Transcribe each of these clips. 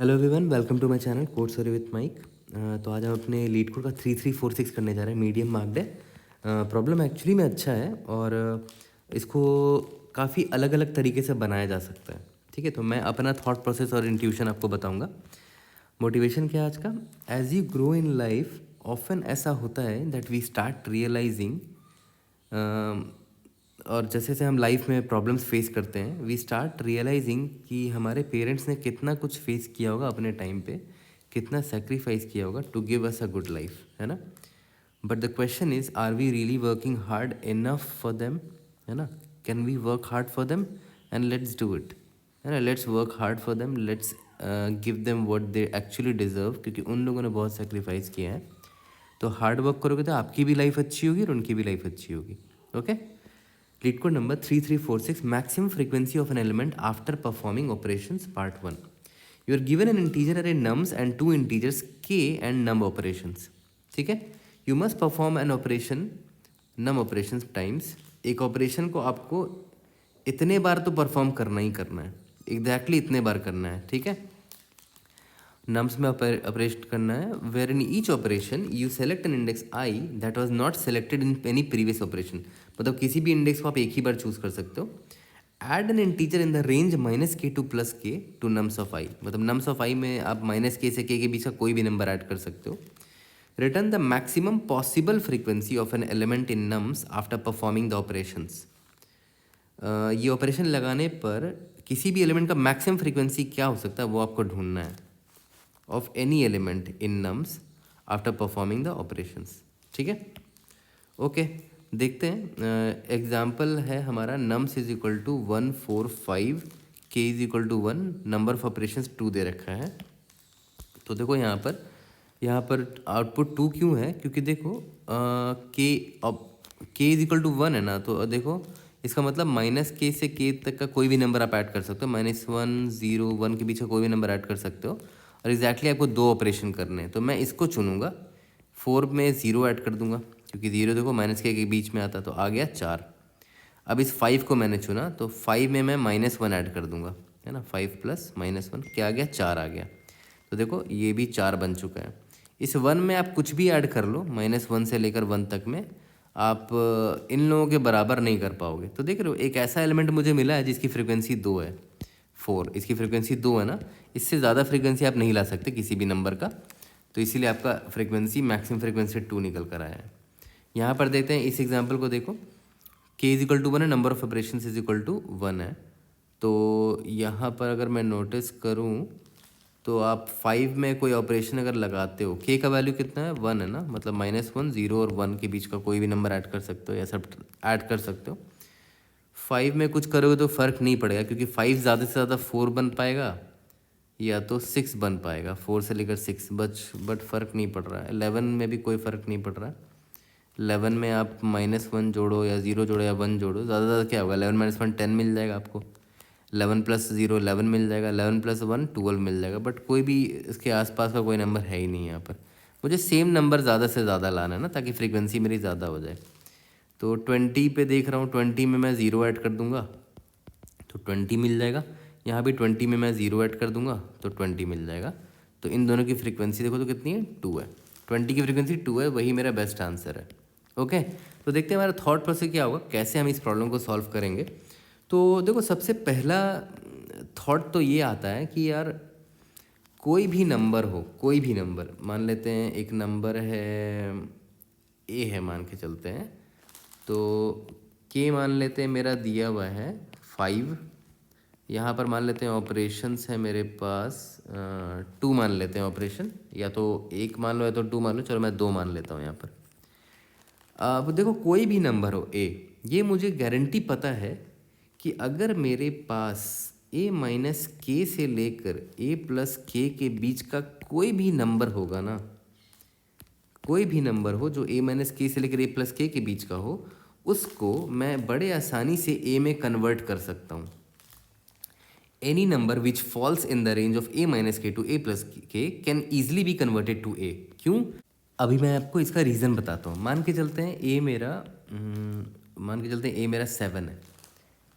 Hello everyone, welcome to my channel code story with Mike. तो आज हम अपने लीड कोड का 3346 करने जा रहे हैं, मीडियम मार्क्ड है। प्रॉब्लम एक्चुअली में अच्छा है और इसको काफ़ी अलग अलग तरीके से बनाया जा सकता है। ठीक है, तो मैं अपना थॉट प्रोसेस और इंट्यूशन आपको बताऊंगा। मोटिवेशन क्या है आज का? As you grow in life often ऐसा होता है दैट वी स्टार्ट रियलाइजिंग, और जैसे जैसे हम लाइफ में प्रॉब्लम्स फेस करते हैं वी स्टार्ट रियलाइजिंग कि हमारे पेरेंट्स ने कितना कुछ फेस किया होगा अपने टाइम पे, कितना सेक्रीफाइस किया होगा to give us a good life, है ना। But the question is, are we really working hard enough for them, है ना। Can we work hard for them? And let's do it, है ना। Let's work hard for them, let's give them what they actually deserve, क्योंकि उन लोगों ने बहुत sacrifice किया है। तो हार्ड वर्क करोगे तो आपकी भी लाइफ अच्छी होगी और उनकी भी लाइफ अच्छी होगी। Okay, leet code number 3346, maximum frequency of an element after performing operations, part 1. You are given an integer array nums and two integers k and num operations. ठीक है, you must perform an operation num operations times. एक operation को आपको इतने बार तो perform करना ही करना है, एग्जैक्टली इतने बार करना है। ठीक है, नम्स में ऑपरेट करना है, where in each operation you select an index I that was not selected in any previous operation. मतलब किसी भी इंडेक्स को आप एक ही बार चूज कर सकते हो। Add an integer in the range -k to +k to nums of I. मतलब नम्स ऑफ आई में आप -k से k के बीच का कोई भी नंबर ऐड कर सकते हो। Return the maximum possible frequency of an element in nums after performing the operations. ये ऑपरेशन लगाने पर किसी भी एलिमेंट का मैक्सिमम फ्रीक्वेंसी क्या हो सकता है वो आपको ढूंढना है, of any element in nums after performing the operations. ठीक है, ओके, देखते हैं। एग्जाम्पल है हमारा, nums is equal to 145, K is equal to 1, number of operations 2 दे रखा है। तो देखो यहाँ पर आउटपुट 2 क्यों है? क्योंकि देखो के इज इक्वल टू 1 है ना, तो देखो इसका मतलब -k से k तक का कोई भी नंबर आप ऐड कर सकते हो, -1 0 1 के बीच का कोई भी नंबर ऐड कर सकते हो। और एग्जैक्टली आपको दो ऑपरेशन करने हैं, तो मैं इसको चुनूंगा। 4 में 0 ऐड कर दूंगा, क्योंकि 0 देखो -k के बीच में आता, तो आ गया 4। अब इस 5 को मैंने चुना, तो 5 में मैं -1 ऐड कर दूंगा, है ना। 5 + -1 क्या आ गया? 4 आ गया। तो देखो ये भी 4 बन चुका है। इस 1 में आप कुछ भी ऐड कर लो, -1 से लेकर 1 तक में, आप इन लोगों के बराबर नहीं कर पाओगे। तो देख रहे हो, एक ऐसा एलिमेंट मुझे मिला है जिसकी फ्रिक्वेंसी 2 है, 4, इसकी फ्रिक्वेंसी 2 है ना। इससे ज़्यादा फ्रिक्वेंसी आप नहीं ला सकते किसी भी नंबर का, तो इसीलिए आपका फ्रिक्वेंसी मैक्सिमम फ्रिक्वेंसी 2 निकल कर आया है। यहाँ पर देखते हैं इस एग्जाम्पल को, देखो k इज इक्वल टू 1 है, number of operation is equal to 1 है। तो यहाँ पर अगर मैं नोटिस करूँ तो आप 5 में कोई ऑपरेशन अगर लगाते हो, k का वैल्यू कितना है? 1 है ना, मतलब -1 0 और 1 के बीच का कोई भी नंबर ऐड कर सकते हो या सब ऐड कर सकते हो। 5 में कुछ करोगे तो फ़र्क नहीं पड़ेगा, क्योंकि 5 ज़्यादा से ज़्यादा 4 बन पाएगा या तो 6 बन पाएगा, 4 से लेकर 6 बट फ़र्क नहीं पड़ रहा है। 11 में भी कोई फ़र्क नहीं पड़ रहा है। 11 में आप -1 जोड़ो या 0 जोड़ो या 1 जोड़ो, ज़्यादा ज़्यादा क्या होगा? 11 - 1 10 मिल जाएगा आपको। 11 + 0 11 मिल जाएगा, 11 + 1 12 मिल जाएगा। बट कोई भी इसके आसपास का कोई नंबर है ही नहीं यहाँ पर। मुझे सेम नंबर ज़्यादा से ज़्यादा लाना है ना, ताकि फ्रीक्वेंसी मेरी ज़्यादा हो जाए। तो 20 पे देख रहा हूँ, 20 में मैं 0 ऐड कर दूंगा तो 20 मिल जाएगा। यहाँ भी 20 में मैं 0 ऐड कर दूंगा तो 20 मिल जाएगा। तो इन दोनों की फ्रीक्वेंसी देखो तो कितनी है? 2 है। 20 की फ्रीक्वेंसी 2 है, वही मेरा बेस्ट आंसर है। ओके, तो देखते हैं हमारा थॉट प्रोसेस क्या होगा, कैसे हम इस प्रॉब्लम को सॉल्व करेंगे। तो देखो, सबसे पहला थॉट तो ये आता है कि यार कोई भी नंबर हो, कोई भी नंबर मान लेते हैं, एक नंबर है ए है, मान के चलते हैं। तो के मान लेते हैं मेरा दिया हुआ है 5। यहाँ पर मान लेते हैं ऑपरेशंस है मेरे पास 2 मान लेते हैं ऑपरेशन, या तो 1 मान लो या तो 2 मान लो, चलो मैं 2 मान लेता हूँ यहाँ पर। अब देखो, कोई भी नंबर हो ए, ये मुझे गारंटी पता है कि अगर मेरे पास a - k से लेकर a + k के बीच का कोई भी नंबर होगा ना, कोई भी नंबर हो जो a - k से लेकर a + k के बीच का हो, उसको मैं बड़े आसानी से a में कन्वर्ट कर सकता हूँ। Any number which falls in the range of a - k to a + k can easily be converted to a। क्यों? अभी मैं आपको इसका रीज़न बताता हूँ। मान के चलते हैं a मेरा मान के चलते हैं a मेरा 7 है,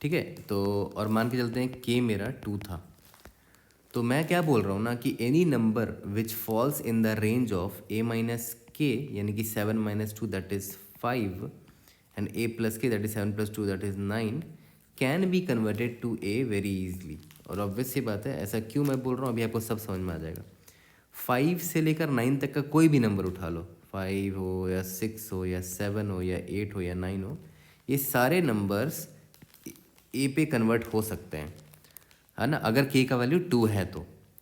ठीक है। तो और मान के चलते हैं k मेरा 2 था। तो मैं क्या बोल रहा हूँ ना कि any number which falls in the range of a minus K, यानी कि 7 minus 2 that is 5 and a plus K that is 7 plus 2 that is 9 can be converted to a very easily. और ऑब्वियस सी बात है, ऐसा क्यों मैं बोल रहा हूँ अभी आपको सब समझ में आ जाएगा। 5 से लेकर 9 तक का कोई भी नंबर उठा लो, 5 हो या 6 हो या 7 हो या 8 हो या 9 हो, ये सारे नंबर्स ए पे कन्वर्ट हो सकते हैं, है ना, अगर के का वैल्यू 2 है तो,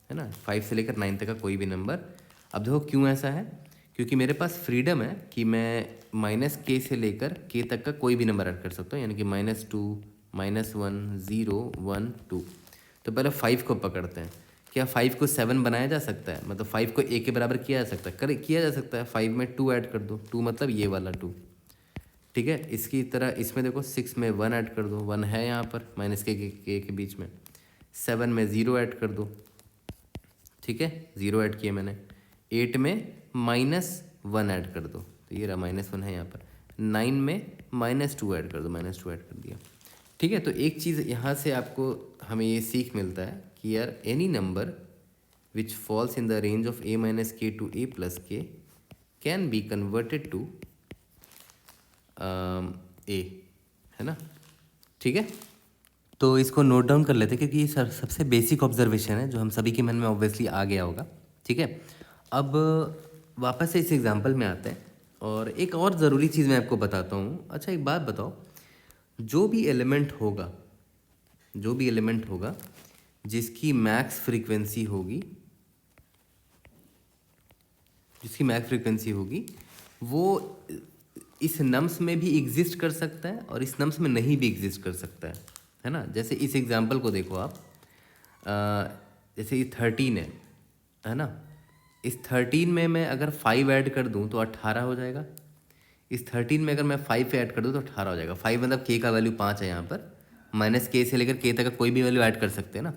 है ना। 5 से लेकर 9 तक का कोई भी नंबर। अब देखो क्यों ऐसा है, क्योंकि मेरे पास फ्रीडम है कि मैं माइनस के से लेकर के तक का कोई भी नंबर ऐड कर सकता हूँ, यानी कि -2, -1, 0, 1, 2। तो पहले 5 को पकड़ते हैं। क्या 5 को 7 बनाया जा सकता है, मतलब 5 को ए के बराबर किया जा सकता है? किया जा सकता है। 5 में 2 ऐड कर दो, 2 मतलब ये वाला 2, ठीक है। इसकी तरह इसमें देखो 6 में 1 ऐड कर दो, 1 है यहाँ पर माइनस के बीच में। 7 में 0 ऐड कर दो, ठीक है, 0 ऐड किया मैंने। 8 में -1 ऐड कर दो, तो ये रहा -1 है यहाँ पर। 9 में -2 ऐड कर दो, -2 ऐड कर दिया, ठीक है। तो एक चीज़ यहाँ से आपको हमें ये सीख मिलता है कि यार any number which falls in the range of a minus के टू a प्लस के कैन बी कन्वर्टेड टू ए, है ना, ठीक है। तो इसको नोट डाउन कर लेते हैं, क्योंकि ये सबसे बेसिक ऑब्जर्वेशन है जो हम सभी के मन में ऑब्वियसली आ गया होगा, ठीक है। अब वापस से इस एग्जांपल में आते हैं, और एक और ज़रूरी चीज़ मैं आपको बताता हूँ। अच्छा एक बात बताओ, जो भी एलिमेंट होगा जिसकी मैक्स फ्रीक्वेंसी होगी वो इस नम्स में भी एग्जिस्ट कर सकता है और इस नम्स में नहीं भी एग्जिस्ट कर सकता है ना। जैसे इस एग्जांपल को देखो आप, जैसे ये 13 है ना। इस 13 में मैं अगर 5 ऐड कर दूं तो 18 हो जाएगा। इस 13 में अगर मैं 5 ऐड कर दूं तो 18 हो जाएगा। 5 मतलब के का वैल्यू 5 है यहाँ पर, माइनस के से लेकर के तक का कोई भी वैल्यू ऐड कर सकते हैं ना।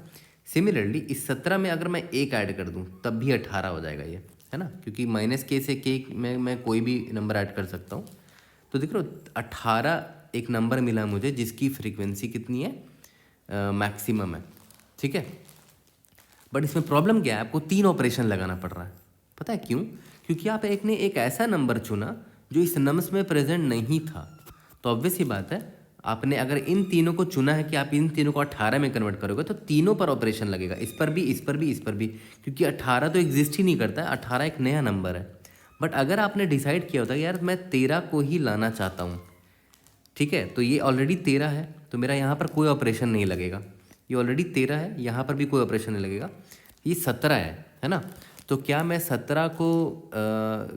सिमिलरली इस 17 में अगर मैं 1 ऐड कर दूं तब भी 18 हो जाएगा ये, है ना, क्योंकि माइनस के से के में मैं कोई भी नंबर ऐड कर सकता हूँ। तो देख लो 18 एक नंबर मिला मुझे जिसकी फ्रीक्वेंसी कितनी है, मैक्सिमम है, ठीक है। बट इसमें प्रॉब्लम क्या है, आपको 3 ऑपरेशन लगाना पड़ रहा है। पता है क्यों? क्योंकि आप एक ऐसा नंबर चुना जो इस नम्स में प्रेजेंट नहीं था। तो ऑब्वियस ही बात है, आपने अगर इन तीनों को चुना है कि आप इन तीनों को 18 में कन्वर्ट करोगे तो तीनों पर ऑपरेशन लगेगा, इस पर भी, इस पर भी, इस पर भी, क्योंकि 18 तो एग्जिस्ट ही नहीं करता है, 18 एक नया नंबर है। बट अगर आपने डिसाइड किया होता कि यार मैं 13 को ही लाना चाहता हूँ, ठीक है, तो ये ऑलरेडी 13 है, तो मेरा यहाँ पर कोई ऑपरेशन नहीं लगेगा। ये ऑलरेडी 13 है, यहाँ पर भी कोई ऑपरेशन नहीं लगेगा। ये 17 है ना। तो क्या मैं 17 को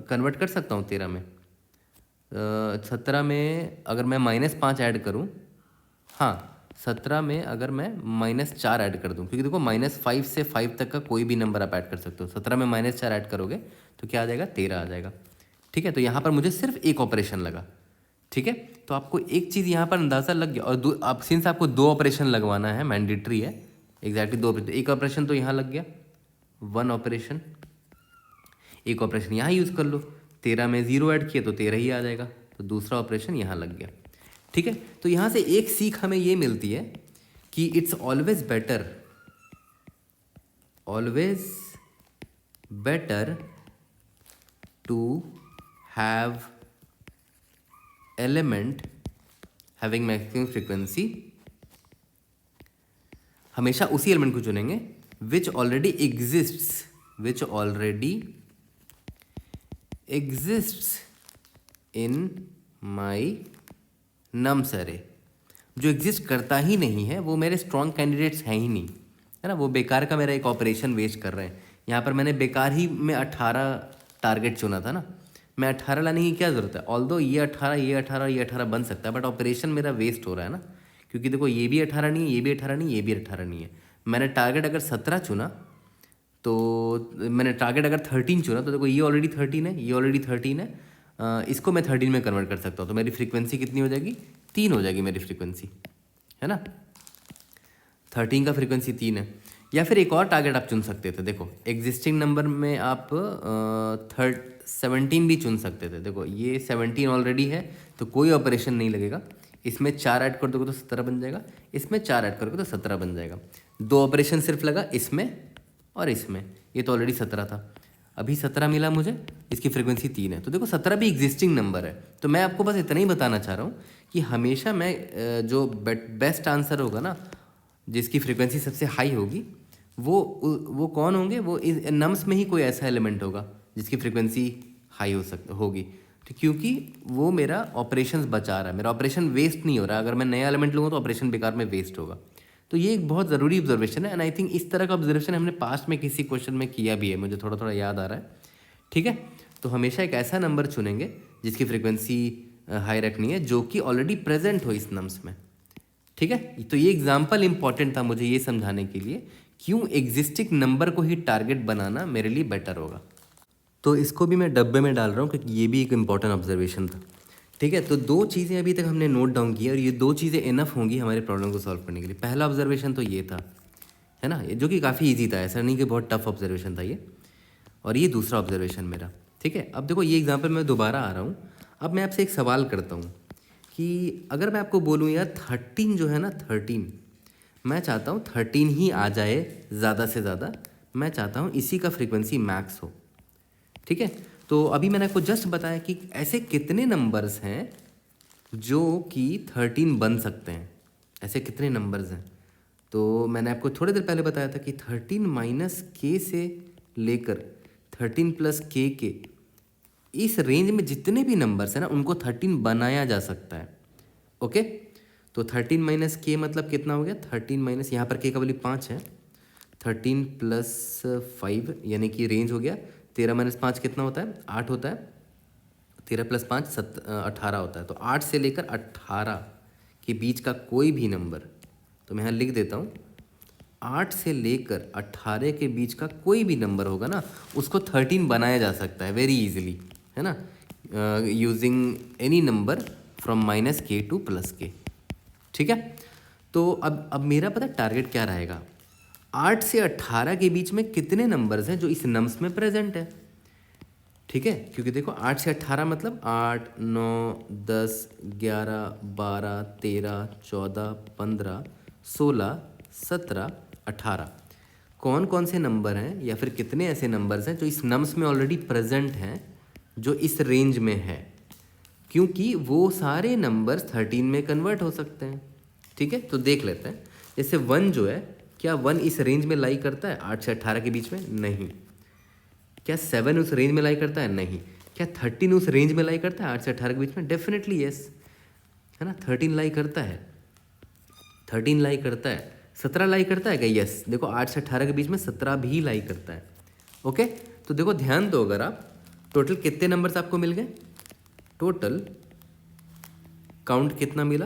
कन्वर्ट कर सकता हूँ 13 में? 17 में अगर मैं -5 ऐड करूँ, हाँ 17 में अगर मैं -4 ऐड कर दूँ, क्योंकि देखो -5 से 5 तक का कोई भी नंबर आप ऐड कर सकते हो। 17 में -4 ऐड करोगे तो क्या आ जाएगा, 13 आ जाएगा, ठीक है। तो यहाँ पर मुझे सिर्फ एक ऑपरेशन लगा, ठीक है। तो आपको एक चीज़ यहाँ पर अंदाज़ा लग गया। और आप सिंस आपको 2 ऑपरेशन लगवाना है, मैंडेटरी है, एग्जैक्टली 2 ऑपरेशन। एक ऑपरेशन तो यहाँ लग गया, 1 ऑपरेशन, एक ऑपरेशन यहाँ यूज़ कर लो। 13 में 0 ऐड किया तो 13 ही आ जाएगा, तो दूसरा ऑपरेशन यहाँ लग गया, ठीक है। तो यहाँ से एक सीख हमें ये मिलती है कि it's always better to have element having maximum frequency. हमेशा उसी एलिमेंट को चुनेंगे which already exists in my nums array. जो एग्जिस्ट करता ही नहीं है वो मेरे स्ट्रॉन्ग कैंडिडेट्स हैं ही नहीं, है ना। वो बेकार का मेरा एक ऑपरेशन वेस्ट कर रहे हैं। यहाँ पर मैंने बेकार ही में 18 टारगेट चुना था ना। मैं 18 लाने की क्या ज़रूरत है? ऑल्दो ये 18, ये 18, ये 18 बन सकता है, बट ऑपरेशन मेरा वेस्ट हो रहा है ना, क्योंकि देखो ये भी 18 नहीं है, ये भी 18 नहीं, ये भी 18 नहीं है। मैंने टारगेट अगर 17 चुना, तो मैंने टारगेट अगर 13 चुना, तो देखो ये ऑलरेडी 13 है, ये ऑलरेडी 13 है, इसको मैं 13 में कन्वर्ट कर सकता हूँ। तो मेरी फ्रीक्वेंसी कितनी हो जाएगी? 3 हो जाएगी मेरी फ्रीक्वेंसी, है ना। 13 का फ्रीक्वेंसी 3 है। या फिर एक और टारगेट आप चुन सकते थे। देखो एग्जिस्टिंग नंबर में आप 17 भी चुन सकते थे। देखो ये 17 ऑलरेडी है तो कोई ऑपरेशन नहीं लगेगा। इसमें 4 ऐड कर दोगे तो 17 बन जाएगा, इसमें 4 ऐड करोगे तो 17 बन जाएगा। 2 ऑपरेशन सिर्फ लगा इसमें और इसमें, ये तो ऑलरेडी 17 था, अभी 17 मिला मुझे, इसकी फ्रीक्वेंसी 3 है। तो देखो 17 भी एग्जिस्टिंग नंबर है। तो मैं आपको बस इतना ही बताना चाह रहा हूँ कि हमेशा मैं जो बेस्ट आंसर होगा ना, जिसकी फ्रीक्वेंसी सबसे हाई होगी, वो कौन होंगे, वो नम्स में ही कोई ऐसा एलिमेंट होगा जिसकी फ्रीक्वेंसी हाई होगी। तो क्योंकि वो मेरा ऑपरेशंस बचा रहा है, मेरा ऑपरेशन वेस्ट नहीं हो रहा है। अगर मैं नया एलिमेंट लूँगा तो ऑपरेशन बेकार में वेस्ट होगा। तो ये एक बहुत ज़रूरी ऑब्जर्वेशन है, एंड आई थिंक इस तरह का ऑब्जर्वेशन हमने पास्ट में किसी क्वेश्चन में किया भी है, मुझे थोड़ा थोड़ा याद आ रहा है। ठीक है, तो हमेशा एक ऐसा नंबर चुनेंगे जिसकी फ्रीक्वेंसी हाई रखनी है, जो कि ऑलरेडी प्रेजेंट हो इस नम्स में। ठीक है, तो ये एग्जाम्पल इंपॉर्टेंट था मुझे ये समझाने के लिए क्यों एग्जिस्टिंग नंबर को ही टारगेट बनाना मेरे लिए बेटर होगा। तो इसको भी मैं डब्बे में डाल रहा हूँ क्योंकि ये भी एक इम्पॉर्टेंट ऑब्जर्वेशन था। ठीक है, तो 2 चीज़ें अभी तक हमने नोट डाउन की और ये 2 चीज़ें इनफ होंगी हमारे प्रॉब्लम को सॉल्व करने के लिए। पहला ऑब्जर्वेशन तो ये था, है ना, जो कि काफ़ी ईजी था, ऐसा नहीं कि बहुत टफ ऑब्जर्वेशन था ये। और ये दूसरा ऑब्जर्वेशन मेरा। ठीक है, अब देखो ये एग्जाम्पल मैं दोबारा आ रहा हूँ। अब मैं आपसे एक सवाल करता हूँ कि अगर मैं आपको बोलूँ यार 13 जो है ना, 13, मैं चाहता हूँ 13 ही आ जाए ज़्यादा से ज़्यादा, मैं चाहता हूँ इसी का फ्रीक्वेंसी मैक्स हो। ठीक है, तो अभी मैंने आपको जस्ट बताया कि ऐसे कितने नंबर्स हैं जो कि 13 बन सकते हैं, ऐसे कितने नंबर्स हैं। तो मैंने आपको थोड़ी देर पहले बताया था कि 13 माइनस के से लेकर 13 प्लस के इस रेंज में जितने भी नंबर्स हैं ना, उनको 13 बनाया जा सकता है। ओके, तो 13 माइनस के मतलब कितना हो गया, 13 माइनस, यहाँ पर के का वैल्यू 5 है, 13 प्लस 5 यानी कि रेंज हो गया 13 माइनस 5 कितना होता है, 8 होता है। 13 प्लस 5 18 होता है। तो 8 से लेकर 18 के बीच का कोई भी नंबर, तो मैं यहाँ लिख देता हूँ, 8 से लेकर 18 के बीच का कोई भी नंबर होगा ना, उसको 13 बनाया जा सकता है वेरी इजीली, है ना, using any number from minus के टू प्लस के। ठीक है, तो अब मेरा पता टारगेट क्या रहेगा, 8 से 18 के बीच में कितने नंबर्स हैं जो इस नम्स में प्रेजेंट है। ठीक है, क्योंकि देखो 8 से 18 मतलब 8, 9, 10, 11, 12, 13, 14, 15, 16, 17, 18, कौन कौन से नंबर हैं या फिर कितने ऐसे नंबर्स हैं जो इस नम्स में ऑलरेडी प्रेजेंट हैं, जो इस रेंज में है, क्योंकि वो सारे नंबर्स 13 में कन्वर्ट हो सकते हैं। ठीक है, तो देख लेते हैं, जैसे 1 जो है, क्या 1 इस रेंज में लाई करता है 8 से 18 के बीच में, नहीं। क्या 7 उस रेंज में लाई करता है, नहीं। क्या 13 उस रेंज में लाई करता है 8 से 18 के बीच में, डेफिनेटली यस, है ना, 13 लाई करता है, 13 लाई करता है। 17 लाई करता है क्या, यस, देखो 8 से 18 के बीच में 17 भी लाई करता है। ओके, तो देखो ध्यान दो, अगर आप टोटल कितने नंबर्स आपको मिल गए, टोटल काउंट कितना मिला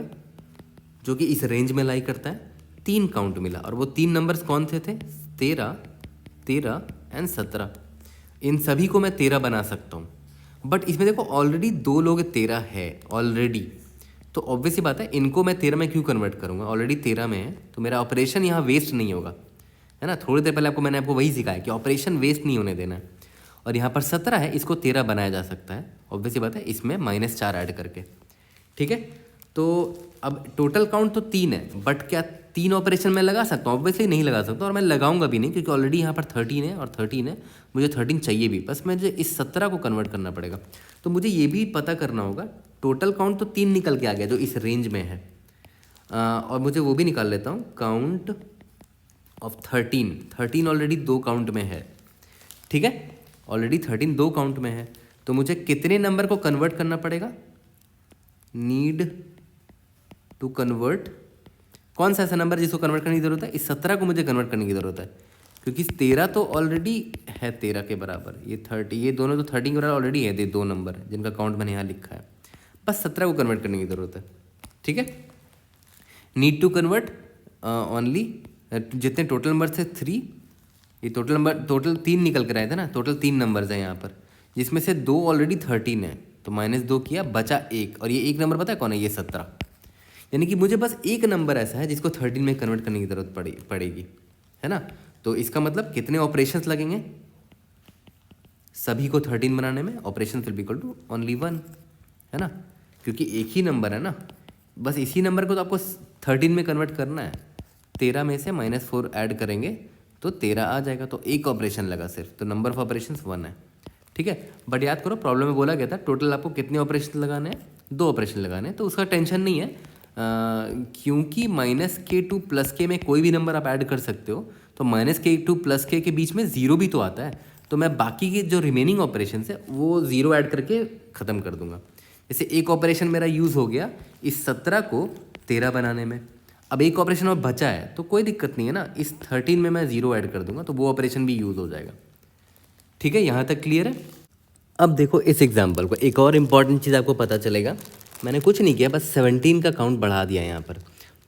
जो कि इस रेंज में लाई करता है, 3 काउंट मिला। और वो 3 नंबर्स कौन से थे, 13, 13 एंड 17। इन सभी को मैं 13 बना सकता हूँ, बट इसमें देखो ऑलरेडी 2 लोग 13 है ऑलरेडी, तो ऑब्वियस ही बात है इनको मैं 13 में क्यों कन्वर्ट करूँगा, ऑलरेडी 13 में है, तो मेरा ऑपरेशन यहाँ वेस्ट नहीं होगा, है ना। थोड़ी देर पहले मैंने आपको वही सिखाया कि ऑपरेशन वेस्ट नहीं होने देना है। और यहाँ पर 17 है, इसको 13 बनाया जा सकता है, ऑब्वियस ही बात है, इसमें -4 ऐड करके। ठीक है, तो अब टोटल काउंट तो 3 है, बट क्या 3 ऑपरेशन मैं लगा सकता हूँ, ऑब्वियसली नहीं लगा सकता, और मैं लगाऊंगा भी नहीं, क्योंकि ऑलरेडी यहाँ पर 13 है और 13 है, मुझे 13 चाहिए भी, बस मुझे इस 17 को कन्वर्ट करना पड़ेगा। तो मुझे ये भी पता करना होगा, टोटल काउंट तो 3 निकल के आ गया जो इस रेंज में है, और मुझे वो भी निकाल लेता हूँ, काउंट ऑफ 13 ऑलरेडी 2 काउंट में है। ठीक है, ऑलरेडी 13 2 काउंट में है, तो मुझे कितने नंबर को कन्वर्ट करना पड़ेगा, नीड टू कन्वर्ट, कौन सा ऐसा नंबर जिसको कन्वर्ट करने की ज़रूरत है, इस 17 को मुझे कन्वर्ट करने की ज़रूरत है, क्योंकि 13 तो ऑलरेडी है 13 के बराबर, ये 30, ये दोनों तो 13 के बराबर ऑलरेडी है, ये 2 नंबर जिनका काउंट मैंने यहाँ लिखा है, बस 17 को कन्वर्ट करने की ज़रूरत है। ठीक है, नीड टू कन्वर्ट ओनली, जितने टोटल नंबर थे 3, ये टोटल 3 निकल कर आए थे ना, टोटल 3 नंबर्स हैं यहाँ पर, जिसमें से 2 ऑलरेडी 13 है, तो -2 किया, बचा 1, और ये 1 नंबर पता है कौन है, ये 17, यानी कि मुझे बस एक नंबर ऐसा है जिसको 13 में कन्वर्ट करने की ज़रूरत पड़ेगी, है ना। तो इसका मतलब कितने ऑपरेशंस लगेंगे, सभी को 13 बनाने में operation will be equal to only 1, है ना, क्योंकि एक ही नंबर है ना, बस इसी नंबर को तो आपको 13 में कन्वर्ट करना है। 13 में से -4 ऐड करेंगे तो 13 आ जाएगा। तो एक ऑपरेशन लगा सिर्फ, तो नंबर ऑफ ऑपरेशन 1 है। ठीक है, बट याद करो प्रॉब्लम में बोला गया था टोटल आपको कितने ऑपरेशन लगाने हैं, 2 ऑपरेशन लगाने हैं। तो उसका टेंशन नहीं है, क्योंकि -k2 + k में कोई भी नंबर आप ऐड कर सकते हो, तो -k2 + k के बीच में 0 भी तो आता है। तो मैं बाकी के जो रिमेनिंग ऑपरेशन है वो 0 ऐड करके ख़त्म कर दूंगा। जैसे एक ऑपरेशन मेरा यूज़ हो गया इस 17 को 13 बनाने में। अब एक ऑपरेशन और बचा है तो कोई दिक्कत नहीं है ना, इस 13 में मैं 0 ऐड कर दूंगा तो वो ऑपरेशन भी यूज़ हो जाएगा। ठीक है, यहाँ तक क्लियर है। अब देखो इस एग्जाम्पल को, एक और इम्पॉर्टेंट चीज़ आपको पता चलेगा। मैंने कुछ नहीं किया, बस 17 का काउंट बढ़ा दिया यहाँ पर।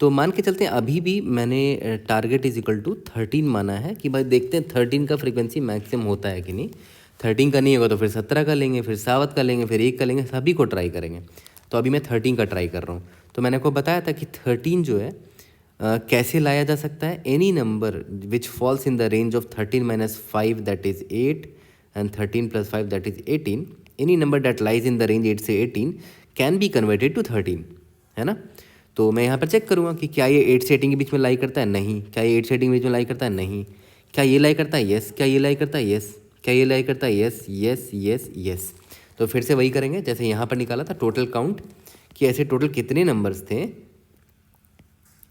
तो मान के चलते हैं अभी भी मैंने टारगेट = 13 माना है कि भाई देखते हैं 13 का फ्रीक्वेंसी मैक्सिमम होता है कि नहीं। 13 का नहीं होगा तो फिर 17 का लेंगे, फिर 7 का लेंगे, फिर 1 का लेंगे, सभी को ट्राई करेंगे। तो अभी मैं 13 का ट्राई कर रहा हूँ। तो मैंने आपको बताया था कि 13 जो है कैसे लाया जा सकता है। Any number which falls in the range of 13 - 5 that is 8 and 13 + 5 that is 18, any number that lies in the range 8 से 18 can be converted to 13, है ना। तो मैं यहाँ पर चेक करूँगा कि क्या ये 8 से 18 के बीच में लाई करता है, नहीं। क्या ये 8 से 18 के बीच में लाई करता है, नहीं। क्या ये लाई करता है, यस। क्या ये लाई करता है, यस। क्या ये लाई करता है, यस यस यस यस। तो फिर से वही करेंगे जैसे यहाँ पर निकाला था टोटल काउंट, कि ऐसे टोटल कितने नंबर्स थे,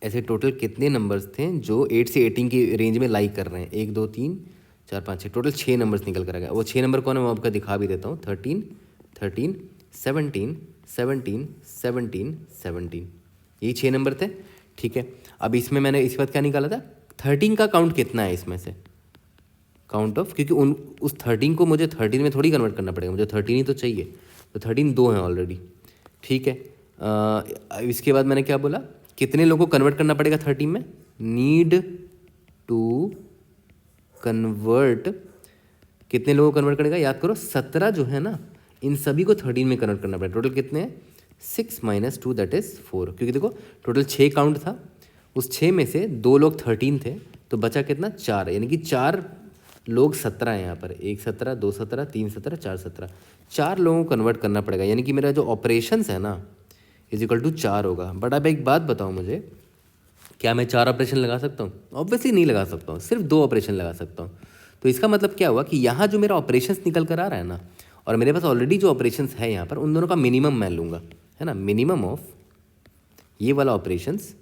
ऐसे टोटल कितने नंबर्स थे जो 8 से 18 की रेंज में लाई कर रहे हैं। 1 2 3 4 5 6, टोटल 6 नंबर्स निकल कर आ गया। वो 6 नंबर कौन है वो आपका दिखा भी देता हूँ। 13 13 17 17 17 17, यही 6 नंबर थे। ठीक है, अब इसमें मैंने इस बात क्या निकाला था, 13 का काउंट कितना है इसमें से, काउंट ऑफ, क्योंकि उस 13 को मुझे 13 में थोड़ी कन्वर्ट करना पड़ेगा, मुझे 13 ही तो चाहिए। तो 13 2 हैं ऑलरेडी। ठीक है, इसके बाद मैंने क्या बोला, कितने लोगों को कन्वर्ट करना पड़ेगा 13 में, नीड टू कन्वर्ट, कितने लोगों को कन्वर्ट करेगा, याद करो 17 जो है ना, इन सभी को 13 में कन्वर्ट करना पड़ेगा। टोटल कितने हैं, 6 - 2 दैट इज़ 4, क्योंकि देखो टोटल 6 काउंट था, उस 6 में से 2 लोग 13 थे, तो बचा कितना, 4, यानी कि 4 लोग 17 हैं यहाँ पर। 1 17 2 17 3 17 4 17, 4 लोगों को कन्वर्ट करना पड़ेगा, यानी कि मेरा जो ऑपरेशंस है ना = 4 होगा। बट अब एक बात बताओ मुझे, क्या मैं 4 ऑपरेशन लगा सकता हूँ? ऑब्वियसली नहीं लगा सकता हूँ, सिर्फ 2 ऑपरेशन लगा सकता हूँ। तो इसका मतलब क्या हुआ कि यहाँ जो मेरा ऑपरेशंस निकल कर आ रहा है ना, और मेरे पास ऑलरेडी जो ऑपरेशंस है यहाँ पर, उन दोनों का मिनिमम मैं लूँगा, है ना। मिनिमम ऑफ ये वाला ऑपरेशंस,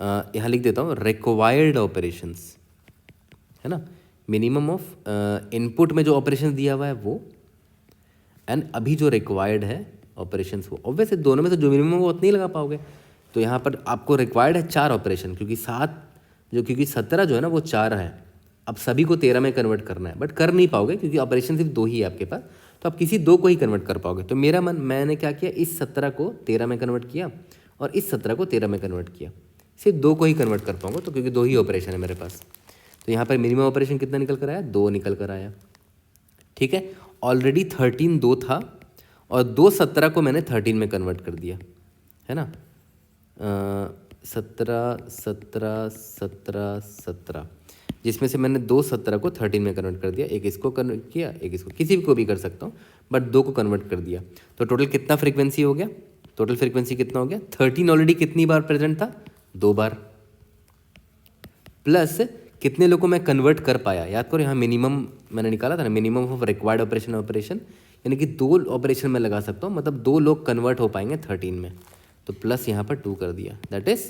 यहाँ लिख देता हूँ रिक्वायर्ड ऑपरेशंस, है ना। मिनिमम ऑफ इनपुट में जो ऑपरेशन दिया हुआ है वो, एंड अभी जो रिक्वायर्ड है ऑपरेशंस वो। ऑब्वियसली दोनों में से जो मिनिमम वो उतना ही लगा पाओगे। तो यहाँ पर आपको रिक्वायर्ड है 4 ऑपरेशन, क्योंकि 17 जो है ना वो 4 है। अब सभी को 13 में कन्वर्ट करना है, बट कर नहीं पाओगे क्योंकि ऑपरेशन सिर्फ 2 ही है आपके पास, तो आप किसी 2 को ही कन्वर्ट कर पाओगे। तो मैंने क्या किया, इस 17 को 13 में कन्वर्ट किया और इस 17 को 13 में कन्वर्ट किया। सिर्फ 2 को ही कन्वर्ट कर पाऊंगा, तो क्योंकि 2 ही ऑपरेशन है मेरे पास। तो यहाँ पर मिनिमम ऑपरेशन कितना निकल कर आया, 2 निकल कर आया। ठीक है, ऑलरेडी 13 2 था और 2 17 को मैंने 13 में कन्वर्ट कर दिया, है ना। 17 17 17 17, जिसमें से मैंने 2 17 को 13 में कन्वर्ट कर दिया। एक इसको कन्वर्ट किया, एक इसको, किसी को भी कर सकता हूँ, बट 2 को कन्वर्ट कर दिया। तो टोटल कितना फ्रीक्वेंसी हो गया, टोटल फ्रीक्वेंसी कितना हो गया, 13 ऑलरेडी कितनी बार प्रेजेंट था, 2 बार, प्लस कितने लोगों को मैं कन्वर्ट कर पाया। याद करो यहाँ मिनिमम मैंने निकाला था ना, मिनिमम ऑफ रिक्वायर्ड ऑपरेशन, यानी कि 2 ऑपरेशन में लगा सकता हूँ, मतलब 2 लोग कन्वर्ट हो पाएंगे 13 में। तो प्लस यहाँ पर 2 कर दिया, दैट इज़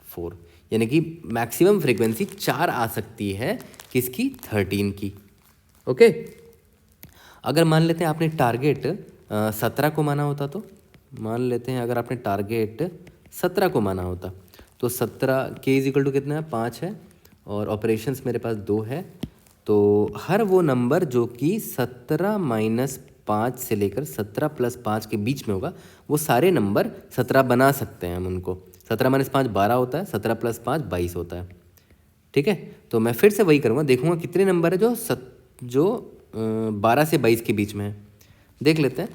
4, यानी कि मैक्सिमम फ्रीक्वेंसी 4 आ सकती है, किसकी, 13 की। ओके, अगर मान लेते हैं आपने टारगेट 17 को माना होता, तो मान लेते हैं अगर आपने टारगेट 17 को माना होता, तो 17 k = कितना है, 5 है, और ऑपरेशंस मेरे पास 2 है। तो हर वो नंबर जो कि 17 - 5 से लेकर 17 + 5 के बीच में होगा, वो सारे नंबर 17 बना सकते हैं हम उनको। 17 - 5 12 होता है, 17 + 5 22 होता है। ठीक है, तो मैं फिर से वही करूँगा, देखूँगा कितने नंबर है जो 12 से 22 के बीच में है। देख लेते हैं,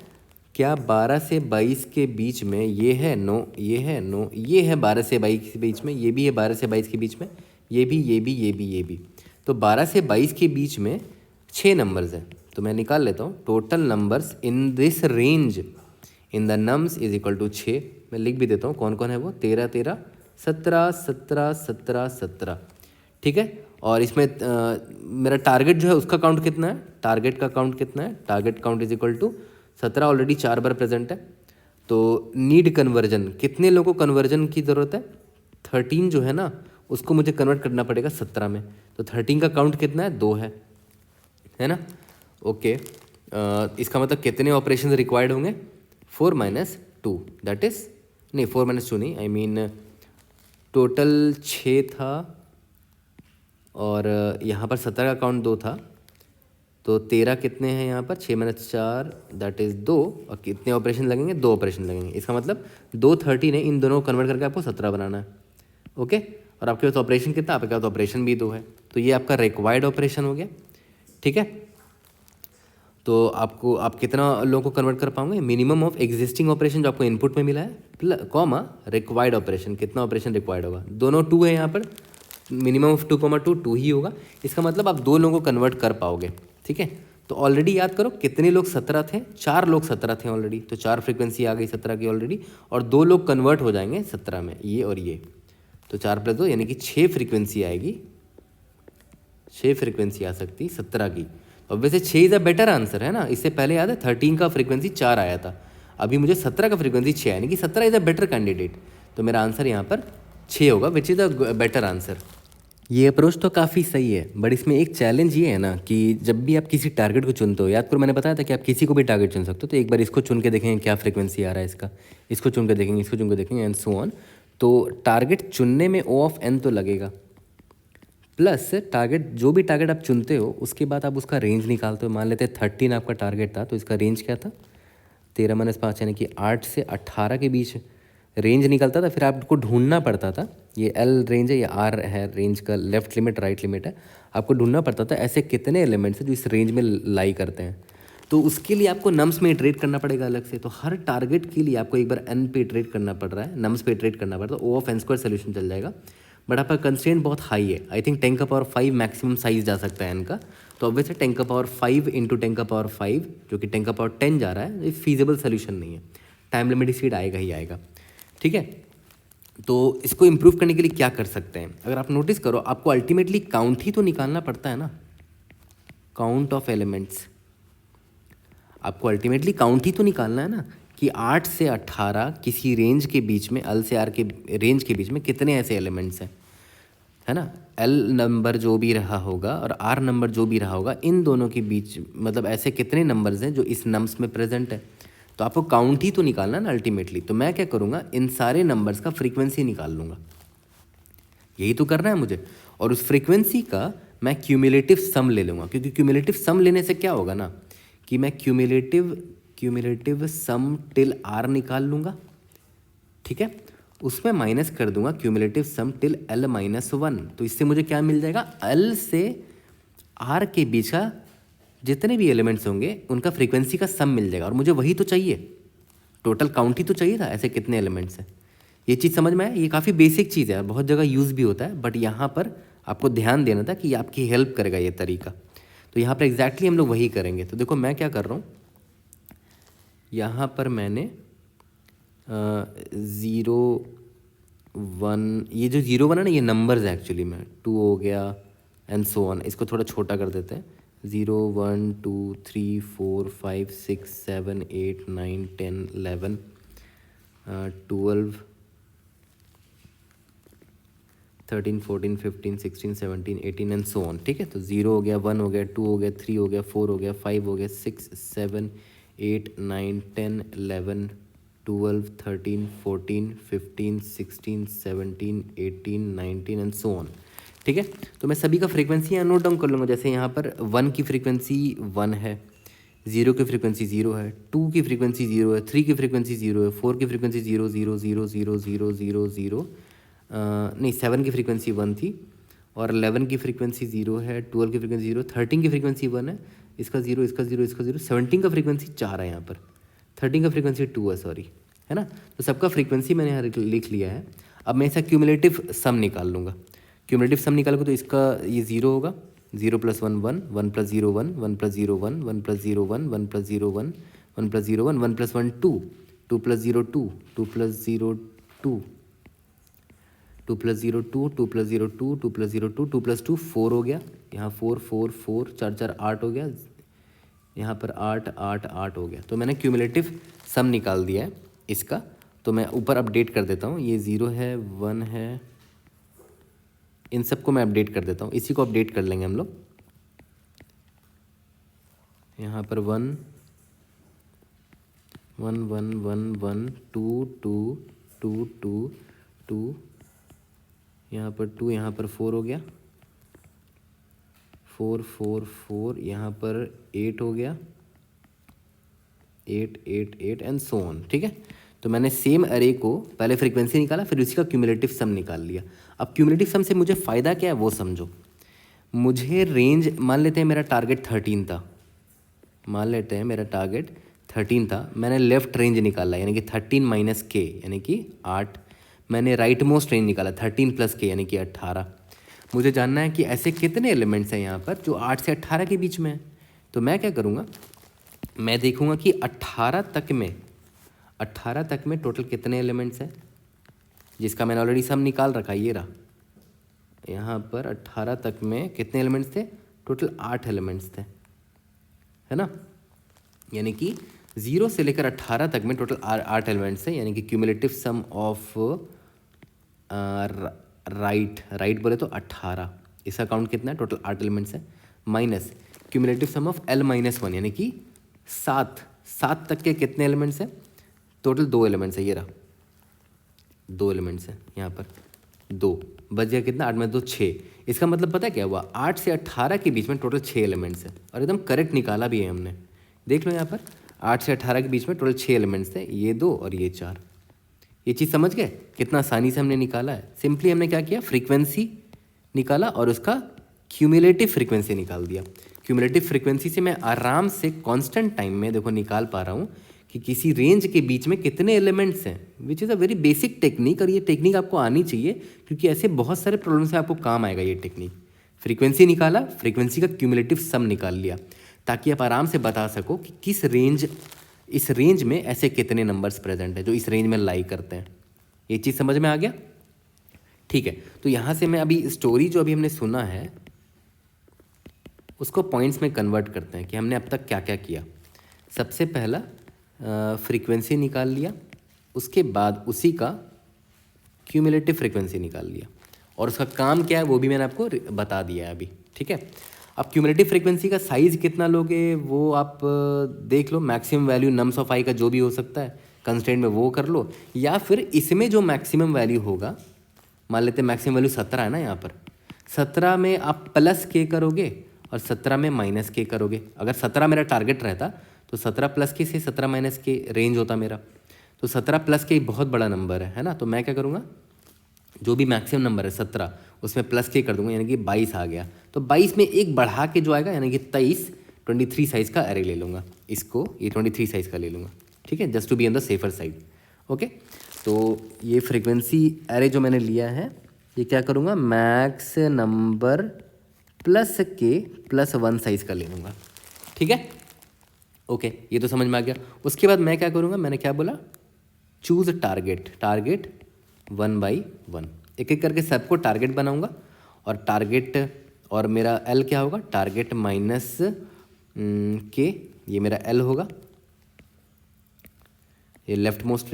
क्या 12 से 22 के बीच में ये है, नो, ये है, नो, ये है 12 से 22 के बीच में, ये भी है 12 से 22 के बीच में, ये भी, ये भी, ये भी, ये भी। तो 12 से 22 के बीच में 6 नंबर्स हैं। तो मैं निकाल लेता हूँ, total numbers in this range in the nums = 6। मैं लिख भी देता हूँ कौन कौन है वो, 13 13 17 17 17 17। ठीक है, और इसमें मेरा टारगेट जो है उसका काउंट कितना है, टारगेट का काउंट कितना है, target count is equal to 17 already 4 बार प्रेजेंट है। तो नीड कन्वर्जन, कितने लोगों को कन्वर्जन की ज़रूरत है, 13 जो है ना उसको मुझे कन्वर्ट करना पड़ेगा 17 में। तो 13 का काउंट कितना है, 2 है ना। ओके, इसका मतलब कितने ऑपरेशन रिक्वायर्ड होंगे, 4 - 2 दैट इज, नहीं 4 - 2 नहीं, आई मीन टोटल 6 था और यहाँ पर 17 का काउंट 2 था, तो 13 कितने हैं यहाँ पर, 6 - 4 दैट इज़ 2, और कितने ऑपरेशन लगेंगे, 2 ऑपरेशन लगेंगे। इसका मतलब 2 13 है, इन दोनों को कन्वर्ट करके आपको 17 बनाना है। ओके, और आपके पास ऑपरेशन कितना, आपके पास ऑपरेशन भी 2 है, तो ये आपका रिक्वायर्ड ऑपरेशन हो गया। ठीक है, तो आपको आप कितना लोगों को कन्वर्ट कर पाओगे, मिनिमम ऑफ एग्जिस्टिंग ऑपरेशन जो आपको इनपुट में मिला है कॉमा रिक्वायर्ड ऑपरेशन, कितना ऑपरेशन रिक्वायर्ड होगा, दोनों 2 है यहाँ पर, मिनिमम ऑफ 2, 2 ही होगा। इसका मतलब आप 2 लोगों को कन्वर्ट कर पाओगे। ठीक है, तो ऑलरेडी याद करो कितने लोग 17 थे, 4 लोग 17 थे ऑलरेडी, तो 4 फ्रीक्वेंसी आ गई 17 की ऑलरेडी, और 2 लोग कन्वर्ट हो जाएंगे 17 में, ये और ये, तो 4 + 2 यानी कि 6 फ्रीक्वेंसी आएगी, 6 फ्रीक्वेंसी आ सकती 17 की। अब वैसे 6 इज़ अ बेटर आंसर है ना, इससे पहले याद है 13 का फ्रीक्वेंसी 4 आया था, अभी मुझे 17 का फ्रीक्वेंसी 6 यानी कि 17 इज़ अ बेटर कैंडिडेट, तो मेरा आंसर यहाँ पर 6 होगा, which is a better answer. ये अप्रोच तो काफ़ी सही है, बट इसमें एक चैलेंज ये है ना कि जब भी आप किसी टारगेट को चुनते हो, याद करो मैंने बताया था कि आप किसी को भी टारगेट चुन सकते हो, तो एक बार इसको चुन के देखेंगे क्या फ्रीक्वेंसी आ रहा है इसका, इसको चुन के देखेंगे, इसको चुन के देखेंगे एंड सो ऑन। तो टारगेट चुनने में O(n) तो लगेगा, प्लस टारगेट, जो भी टारगेट आप चुनते हो उसके बाद आप उसका रेंज निकालते हो। मान लेते हैं 13 आपका टारगेट था, तो इसका रेंज क्या था, 13 - 5 यानी कि 8 से 18 के बीच रेंज निकलता था। फिर आपको ढूंढना पड़ता था, ये L रेंज है, ये R है रेंज का, लेफ्ट लिमिट राइट लिमिट है, आपको ढूंढना पड़ता था ऐसे कितने एलिमेंट्स हैं जो इस रेंज में लाई करते हैं। तो उसके लिए आपको नम्स में इटरेट करना पड़ेगा अलग से, तो हर टारगेट के लिए आपको एक बार n पे इटरेट करना पड़ रहा है, नम्स पे इटरेट करना पड़ता है, O(n)² सोल्यूशन चल जाएगा। बट आपका कंस्ट्रेंट बहुत हाई है, आई थिंक 10⁵ मैक्सिमम साइज जा सकता है n का, तो ऑब्वियसली 10⁵ इंटू 10⁵ जो कि 10⁻10 जा रहा है, ये फीजिबल सोल्यूशन नहीं है, टाइम लिमिट स्पीड आएगा ही आएगा। ठीक है, तो इसको इम्प्रूव करने के लिए क्या कर सकते हैं, अगर आप नोटिस करो आपको अल्टीमेटली काउंट ही तो निकालना पड़ता है ना, काउंट ऑफ एलिमेंट्स, आपको अल्टीमेटली काउंट ही तो निकालना है ना कि 8 से 18 किसी रेंज के बीच में, L से R के रेंज के बीच में कितने ऐसे एलिमेंट्स हैं, है ना। L नंबर जो भी रहा होगा और R नंबर जो भी रहा होगा, इन दोनों के बीच मतलब ऐसे कितने नंबर्स हैं जो इस नम्स में प्रेजेंट है, तो आपको काउंट ही तो निकालना है ना अल्टीमेटली। तो मैं क्या करूँगा, इन सारे नंबर्स का फ्रीक्वेंसी निकाल लूँगा, यही तो करना है मुझे, और उस फ्रीक्वेंसी का मैं क्यूमुलेटिव सम ले लूँगा, क्योंकि क्यूमुलेटिव सम लेने से क्या होगा ना कि मैं क्यूमुलेटिव सम टिल R निकाल लूँगा। ठीक है, उसमें माइनस कर दूंगा क्यूमुलेटिव सम टिल L-1, तो इससे मुझे क्या मिल जाएगा, L से R के बीच का जितने भी एलिमेंट्स होंगे उनका फ्रीक्वेंसी का सम मिल जाएगा, और मुझे वही तो चाहिए, टोटल काउंट ही तो चाहिए था ऐसे कितने एलिमेंट्स हैं। ये चीज़ समझ में आया, ये काफ़ी बेसिक चीज़ है, बहुत जगह यूज़ भी होता है, बट यहाँ पर आपको ध्यान देना था कि ये आपकी हेल्प करेगा ये तरीका। तो यहाँ पर एग्जैक्टली हम लोग वही करेंगे। तो देखो मैं क्या कर रहा हूँ, यहाँ पर मैंने 0 1, ये जो 0 1 है ना, ये नंबर्स है एक्चुअली में, 2 हो गया एंड सो ऑन, इसको थोड़ा छोटा कर देते हैं, 0 1 2 3 4 5 6 7 8 9 10 11 12 13 14 15 16 17 18 एंड सो ऑन। ठीक है, तो 0 हो गया, 1 हो गया, 2 हो गया, 3 हो गया, 4 हो गया, 5 हो गया, 6 7 8 9 10 11 12 13 14 15 16 17 18 19 एंड सो ऑन। ठीक है, तो मैं सभी का फ्रीक्वेंसी यहाँ नोट डाउन कर लूँगा। जैसे यहाँ पर 1 की फ्रीक्वेंसी 1 है, 0 की फ्रीक्वेंसी 0 है, 2 की फ्रीक्वेंसी 0 है, 3 की फ्रीक्वेंसी 0 है, 4 की फ्रीक्वेंसी 0 0 0 0 0 0 0 नहीं 7 की फ्रीक्वेंसी 1 थी, और 11 की फ्रीक्वेंसी 0 है, 12 की फ्रीक्वेंसी 0, 13 की फ्रीक्वेंसी 1 है, इसका 0 इसका 0 इसका 0, 17 का फ्रीक्वेंसी 4 है यहाँ पर, 13 का फ्रीक्वेंसी 2 है, सॉरी, है ना। तो सबका फ्रीक्वेंसी मैंने यहाँ लिख लिया है। अब मैं इसका क्यूमुलेटिव सम निकाल लूँगा। क्यूमुलेटिव सम निकालोगे तो इसका ये 0 होगा, 0 + 1 1, 1 + 0 1, 1 + 0 1, 1 + 0 1, 1 + 0 1, 1 + 0 1, 1 + 1 2, 2 + 0 2, 2 + 0 2, 2 + 0 2, 2 + 0 2, 2 + 0 2, 2 + 2 4 हो गया, यहाँ 4 4 4 4 4 8 हो गया, यहाँ पर 8 8 8 हो गया। तो मैंने क्यूमुलेटिव सम निकाल दिया है इसका। तो मैं ऊपर अपडेट कर देता हूँ, ये 0 है 1 है, इन सबको मैं अपडेट कर देता हूँ, इसी को अपडेट कर लेंगे हम लोग। यहाँ पर 1 1 1 1 1 2 2 2 2 2, यहाँ पर 2, यहाँ पर 4 हो गया, 4 4 4, यहाँ पर 8 हो गया, 8 8 8 एंड सो ऑन। ठीक है, तो मैंने सेम अरे को पहले फ्रीक्वेंसी निकाला, फिर उसी का क्यूमुलेटिव सम निकाल लिया। अब क्यूमुलेटिव सम से मुझे फ़ायदा क्या है वो समझो। मुझे रेंज, मान लेते हैं मेरा टारगेट 13 था, मान लेते हैं मेरा टारगेट 13 था, मैंने लेफ़्ट रेंज निकाला यानी कि 13 - k यानी कि 8, मैंने राइट मोस्ट रेंज निकाला 13 + k यानी कि 18। मुझे जानना है कि ऐसे कितने एलिमेंट्स हैं यहाँ पर जो 8 से 18 के बीच में है। तो मैं क्या करूँगा, मैं देखूँगा कि 18 तक में टोटल कितने एलिमेंट्स हैं, जिसका मैंने ऑलरेडी सम निकाल रखा है, ये रहा। यहाँ पर 18 तक में कितने एलिमेंट्स थे, टोटल 8 एलिमेंट्स थे, है ना। यानी कि 0 से लेकर 18 तक में टोटल 8 एलिमेंट्स हैं, यानी कि क्यूमुलेटिव सम ऑफ राइट बोले तो 18, इसका काउंट कितना है, टोटल 8 एलिमेंट्स है, minus cumulative sum of L-1 यानी कि 7 तक के कितने एलिमेंट्स हैं, टोटल 2 एलिमेंट्स है, ये रहा 2 एलिमेंट्स हैं, यहाँ पर 2 बच गया, कितना 8 में 2 6। इसका मतलब पता है क्या हुआ, 8 से 18 के बीच में टोटल 6 एलिमेंट्स हैं, और एकदम करेक्ट निकाला भी है हमने। देख लो यहाँ पर 8 से 18 के बीच में टोटल 6 एलिमेंट्स थे, ये 2 और ये 4। ये चीज़ समझ गए कितना आसानी से हमने निकाला है। सिंपली हमने क्या किया, फ्रीक्वेंसी निकाला और उसका क्यूमुलेटिव फ्रीक्वेंसी निकाल दिया। क्यूमुलेटिव फ्रीक्वेंसी से मैं आराम से कांस्टेंट टाइम में देखो निकाल पा रहा हूँ कि किसी रेंज के बीच में कितने एलिमेंट्स हैं, which is a very basic technique, और ये टेक्निक आपको आनी चाहिए क्योंकि ऐसे बहुत सारे प्रॉब्लम से आपको काम आएगा ये टेक्निक। फ्रीक्वेंसी निकाला, फ्रीक्वेंसी का क्यूमुलेटिव सम निकाल लिया, ताकि आप आराम से बता सको कि किस रेंज, इस रेंज में ऐसे कितने नंबर्स प्रेजेंट हैं जो इस रेंज में लाई करते हैं। ये चीज़ समझ में आ गया, ठीक है। तो यहाँ से मैं अभी स्टोरी जो अभी हमने सुना है उसको पॉइंट्स में कन्वर्ट करते हैं कि हमने अब तक क्या क्या किया। सबसे पहला फ्रीक्वेंसी निकाल लिया, उसके बाद उसी का क्यूमुलेटिव फ्रीक्वेंसी निकाल लिया, और उसका काम क्या है वो भी मैंने आपको बता दिया है अभी, ठीक है। अब क्यूमुलेटिव फ्रीक्वेंसी का साइज़ कितना लोगे वो आप देख लो, मैक्सिमम वैल्यू नम्स ऑफ आई का जो भी हो सकता है कंस्ट्रेंट में वो कर लो, या फिर इसमें जो मैक्सिमम वैल्यू होगा, मान लेते हैं मैक्सिमम वैल्यू 17 है ना, यहाँ पर 17 में आप प्लस के करोगे और 17 में माइनस के करोगे। अगर 17 मेरा टारगेट रहता तो 17 + के से 17 - के रेंज होता मेरा, तो 17 + के बहुत बड़ा नंबर है ना। तो मैं क्या करूँगा, जो भी मैक्सिमम नंबर है 17 उसमें प्लस के कर दूंगा, यानी कि 22 आ गया। तो 22 में एक बढ़ा के जो आएगा यानी कि 23 साइज़ का एरे ले लूँगा, इसको ये 23 साइज़ का ले लूँगा, ठीक है, just to be on the safer side. Okay, तो ये फ्रीक्वेंसी एरे जो मैंने लिया है ये क्या करूँगा, मैक्स नंबर प्लस के +1 साइज़ का ले लूँगा, ठीक है। ओके, ये तो समझ में आ गया। उसके बाद मैं क्या करूँगा, मैंने क्या बोला, चूज़ टारगेट 1 by 1, एक एक करके सबको टारगेट बनाऊंगा, और टारगेट और मेरा एल क्या होगा, टारगेट माइनस के, ये मेरा एल होगा, ये लेफ्ट मोस्ट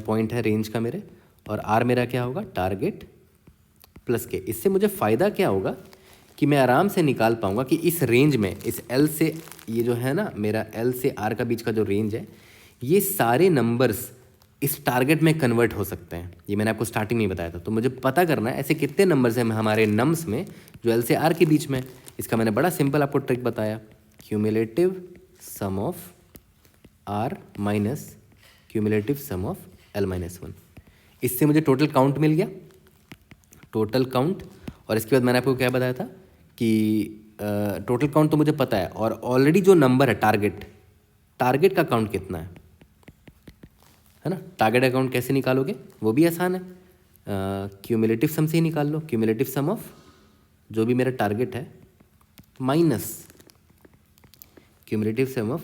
पॉइंट है रेंज का मेरे, और आर मेरा क्या होगा, टारगेट प्लस के। इससे मुझे फ़ायदा क्या होगा कि मैं आराम से निकाल पाऊंगा कि इस रेंज में, इस एल से, ये जो है ना मेरा एल से आर का बीच का जो रेंज है, ये सारे नंबर्स इस टारगेट में कन्वर्ट हो सकते हैं। ये मैंने आपको स्टार्टिंग में बताया था। तो मुझे पता करना है ऐसे कितने नंबर्स हैं हमारे नम्स में जो एल से आर के बीच में। इसका मैंने बड़ा सिंपल आपको ट्रिक बताया, cumulative sum of R minus cumulative sum of L-1। इससे मुझे टोटल काउंट मिल गया, टोटल काउंट। और इसके बाद मैंने आपको क्या बताया था कि टोटल काउंट तो मुझे पता है, और ऑलरेडी जो नंबर है टारगेट का काउंट कितना है ना। टारगेट अकाउंट कैसे निकालोगे वो भी आसान है, क्यूमुलेटिव सम से ही निकाल लो। क्यूमुलेटिव सम ऑफ जो भी मेरा टारगेट है minus cumulative sum of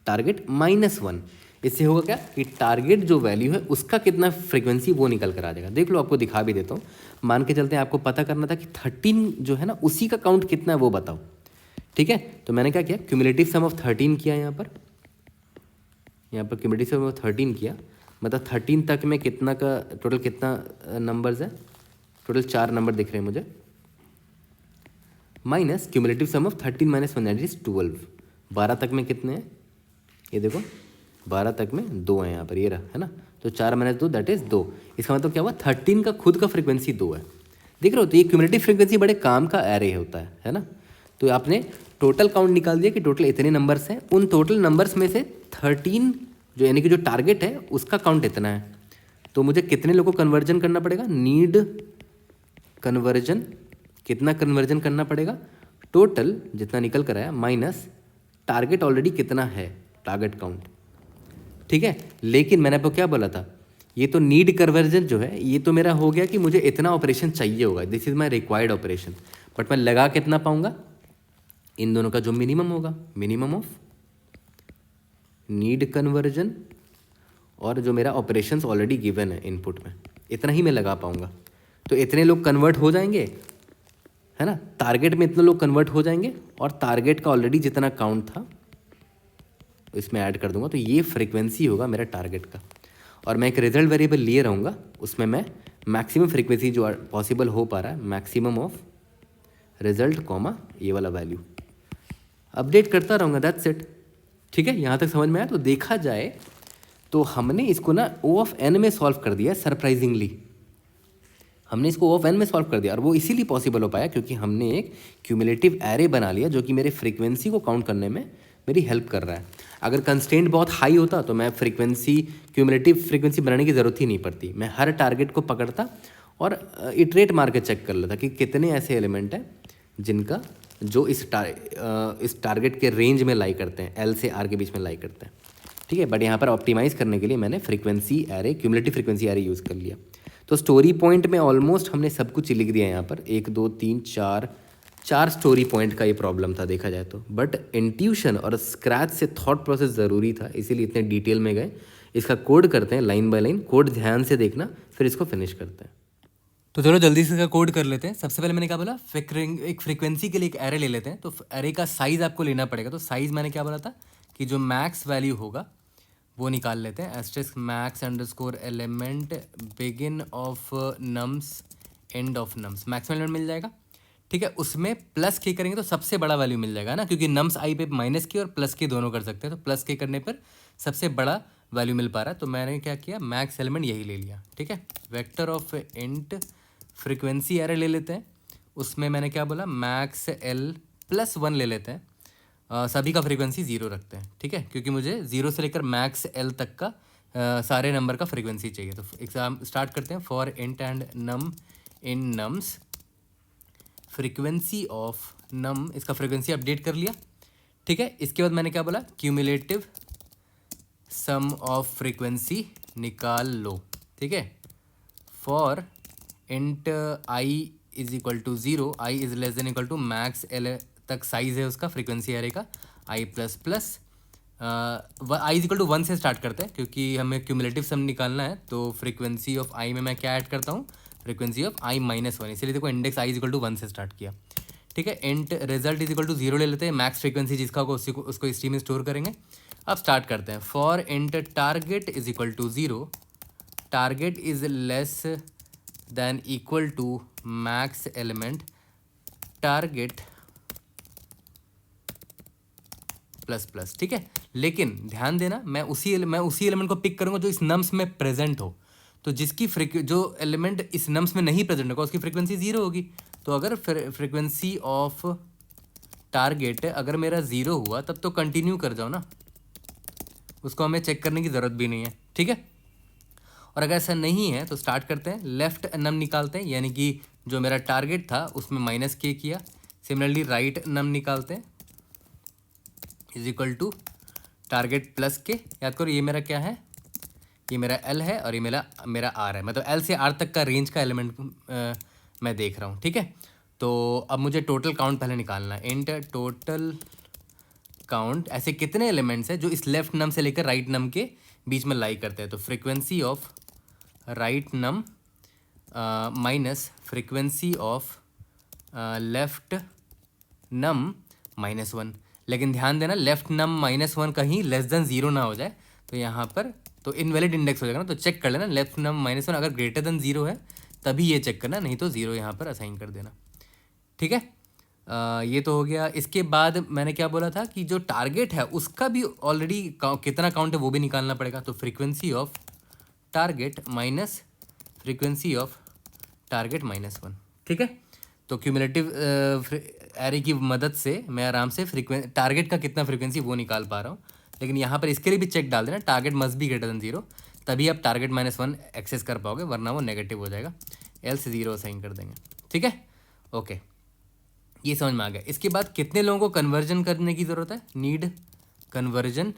target -1, इससे होगा क्या कि टारगेट जो वैल्यू है उसका कितना फ्रीक्वेंसी वो निकल कर आ जाएगा। देख लो, आपको दिखा भी देता हूँ। मान के चलते हैं, आपको पता करना था कि 13 जो है ना उसी का काउंट कितना है वो बताओ। ठीक है, तो मैंने क्या किया, क्यूमुलेटिव सम ऑफ 13 किया यहाँ पर क्यूमुलेटिव सम ऑफ 13 किया। मतलब 13 तक में कितना का टोटल कितना नंबर्स है, टोटल 4 नंबर दिख रहे हैं मुझे, minus cumulative sum of 13 minus 1 that is 12। 12 तक में कितने हैं, ये देखो 12 तक में 2 है यहाँ पर, ये रहा है ना। तो 4 माइनस 2 दैट इज 2। इसका मतलब क्या हुआ, 13 का खुद का फ्रीक्वेंसी 2 है। देख रहे हो, तो ये क्यूमुलेटिव फ्रीक्वेंसी बड़े काम का एरे होता है ना। तो आपने टोटल काउंट निकाल दिया कि टोटल इतने नंबर्स हैं, उन टोटल नंबर्स में से 13 जो यानी कि जो टारगेट है उसका काउंट इतना है। तो मुझे कितने लोगों को कन्वर्जन करना पड़ेगा, नीड कन्वर्जन, कितना कन्वर्जन करना पड़ेगा, टोटल जितना निकल कर आया माइनस टारगेट ऑलरेडी कितना है, टारगेट काउंट। ठीक है, लेकिन मैंने आपको क्या बोला था, ये तो नीड कन्वर्जन जो है ये तो मेरा हो गया कि मुझे इतना ऑपरेशन चाहिए होगा, this is my required operation. But मैं लगा कितना पाऊंगा, इन दोनों का जो मिनिमम होगा, मिनिमम ऑफ नीड कन्वर्जन और जो मेरा ऑपरेशंस ऑलरेडी गिवन है इनपुट में, इतना ही मैं लगा पाऊंगा। तो इतने लोग कन्वर्ट हो जाएंगे, है ना, टारगेट में इतने लोग कन्वर्ट हो जाएंगे और टारगेट का ऑलरेडी जितना काउंट था इसमें ऐड कर दूंगा। तो ये फ्रीक्वेंसी होगा मेरा टारगेट का, और मैं एक रिजल्ट वेरिएबल लिए रहूँगा, उसमें मैं मैक्सिमम फ्रीक्वेंसी जो पॉसिबल हो पा रहा है, मैक्सिमम ऑफ रिजल्ट कॉमा ये वाला वैल्यू अपडेट करता रहूँगा, दैट्स इट। ठीक है, यहाँ तक समझ में आया। तो देखा जाए तो हमने इसको ना O ऑफ n में सॉल्व कर दिया, सरप्राइजिंगली हमने इसको O ऑफ n में सॉल्व कर दिया, और वो इसीलिए पॉसिबल हो पाया क्योंकि हमने एक क्यूमुलेटिव एरे बना लिया जो कि मेरे फ्रीक्वेंसी को काउंट करने में मेरी हेल्प कर रहा है। अगर कंस्ट्रेंट बहुत हाई होता तो मैं क्यूमुलेटिव फ्रीक्वेंसी बनाने की ज़रूरत ही नहीं पड़ती, मैं हर टारगेट को पकड़ता और इटरेट मार के चेक कर लेता कि कितने ऐसे एलिमेंट हैं जिनका जो इस टारगेट के रेंज में लाई करते हैं, L से R के बीच में लाई करते हैं। ठीक है, बट यहाँ पर ऑप्टिमाइज़ करने के लिए मैंने frequency array, cumulative frequency array use कर लिया। तो स्टोरी पॉइंट में ऑलमोस्ट हमने सब कुछ लिख दिया यहाँ पर, 1 2 3 4 स्टोरी पॉइंट का ये प्रॉब्लम था देखा जाए तो। बट इंट्यूशन और स्क्रैच से थॉट प्रोसेस ज़रूरी था, इसीलिए इतने डिटेल में गए। इसका कोड करते हैं लाइन बाय लाइन, कोड ध्यान से देखना, फिर इसको फिनिश करते हैं। तो चलो जल्दी से इसका कोड कर लेते हैं। सबसे पहले मैंने क्या बोला, एक फ्रीक्वेंसी के लिए एक एरे ले लेते हैं। तो एरे का साइज़ आपको लेना पड़ेगा। तो साइज़ मैंने क्या बोला था कि जो मैक्स वैल्यू होगा वो निकाल लेते हैं, asterisk max underscore element begin of nums end of nums, maximum element मिल जाएगा। ठीक है, उसमें प्लस के करेंगे तो सबसे बड़ा वैल्यू मिल जाएगा ना, क्योंकि नम्स आई पे माइनस के और प्लस के दोनों कर सकते हैं। तो प्लस के करने पर सबसे बड़ा वैल्यू मिल पा रहा है। तो मैंने क्या किया, मैक्स एलिमेंट यही ले लिया। ठीक है, vector of int frequency array ले लेते हैं। उसमें मैंने क्या बोला, मैक्स एल प्लस 1 ले लेते हैं। सभी का फ्रीक्वेंसी 0 रखते हैं। ठीक है, क्योंकि मुझे 0 से लेकर मैक्स एल तक का सारे नंबर का फ्रीक्वेंसी चाहिए। तो एग्जाम स्टार्ट करते हैं। For int and num in nums frequency of num, इसका फ्रीक्वेंसी अपडेट कर लिया। ठीक है, इसके बाद मैंने क्या बोला, क्यूमुलेटिव सम ऑफ फ्रीक्वेंसी निकाल लो। ठीक है, for int I is equal to 0, I is less than equal to max L तक साइज है उसका फ्रीक्वेंसी एरे का, I plus plus I is equal to 1 से स्टार्ट करते हैं क्योंकि हमें क्यूमुलेटिव सम निकालना है। तो फ्रीक्वेंसी ऑफ आई में मैं क्या ऐड करता हूँ, फ्रीक्वेंसी ऑफ आई माइनस 1, इसलिए देखो index I is equal to 1 से स्टार्ट किया। ठीक है, int result is equal to 0 ले लेते हैं, मैक्स फ्रीक्वेंसी जिसका होगा उसको इस में स्टोर करेंगे। अब स्टार्ट करते हैं। For int target is equal to 0, target is less than equal to max element target plus plus. ठीक है, लेकिन ध्यान देना, मैं उसी एलिमेंट को पिक करूंगा जो इस नम्स में प्रेजेंट हो। तो जिसकी जो एलिमेंट इस नम्स में नहीं प्रेजेंट होगा उसकी फ्रीक्वेंसी 0 होगी। तो अगर फ्रीक्वेंसी ऑफ टारगेट अगर मेरा 0 हुआ तब तो कंटिन्यू कर जाओ ना, उसको हमें चेक करने की ज़रूरत भी नहीं है। ठीक है, और अगर ऐसा नहीं है तो स्टार्ट करते हैं, लेफ्ट नम निकालते हैं, यानी कि जो मेरा टारगेट था उसमें माइनस के किया। सिमिलरली राइट नम निकालते हैं, is equal to target plus K. याद करो ये मेरा क्या है, ये मेरा L है और ये मेरा R है, मतलब L से R तक का रेंज का एलिमेंट मैं देख रहा हूँ। ठीक है, तो अब मुझे टोटल काउंट पहले निकालना है। इंट टोटल काउंट ऐसे कितने एलिमेंट्स हैं जो इस लेफ्ट नम से लेकर राइट नम के बीच में लाई करते हैं। तो frequency of right num minus frequency of left num -1। लेकिन ध्यान देना लेफ्ट नम -1 कहीं लेस देन 0 ना हो जाए, तो यहाँ पर तो इनवैलिड इंडेक्स हो जाएगा ना। तो चेक कर लेना लेफ्ट नम -1 अगर ग्रेटर देन 0 है तभी ये चेक करना, नहीं तो 0 यहाँ पर असाइन कर देना। ठीक है, ये तो हो गया। इसके बाद मैंने क्या बोला था कि जो टारगेट है उसका भी ऑलरेडी कितना काउंट है वो भी निकालना पड़ेगा। तो frequency of target minus frequency of target -1। ठीक है, तो क्यूमुलेटिव एरे की मदद से मैं आराम से टारगेट का कितना फ्रीक्वेंसी वो निकाल पा रहा हूँ। लेकिन यहाँ पर इसके लिए भी चेक डाल देना target must be greater than 0, तभी आप टारगेट -1 एक्सेस कर पाओगे, वरना वो नेगेटिव हो जाएगा। एल्स 0 असाइन कर देंगे। ठीक है, ओके, ये समझ में आ गया। इसके बाद कितने लोगों को कन्वर्जन करने की ज़रूरत है? Need conversion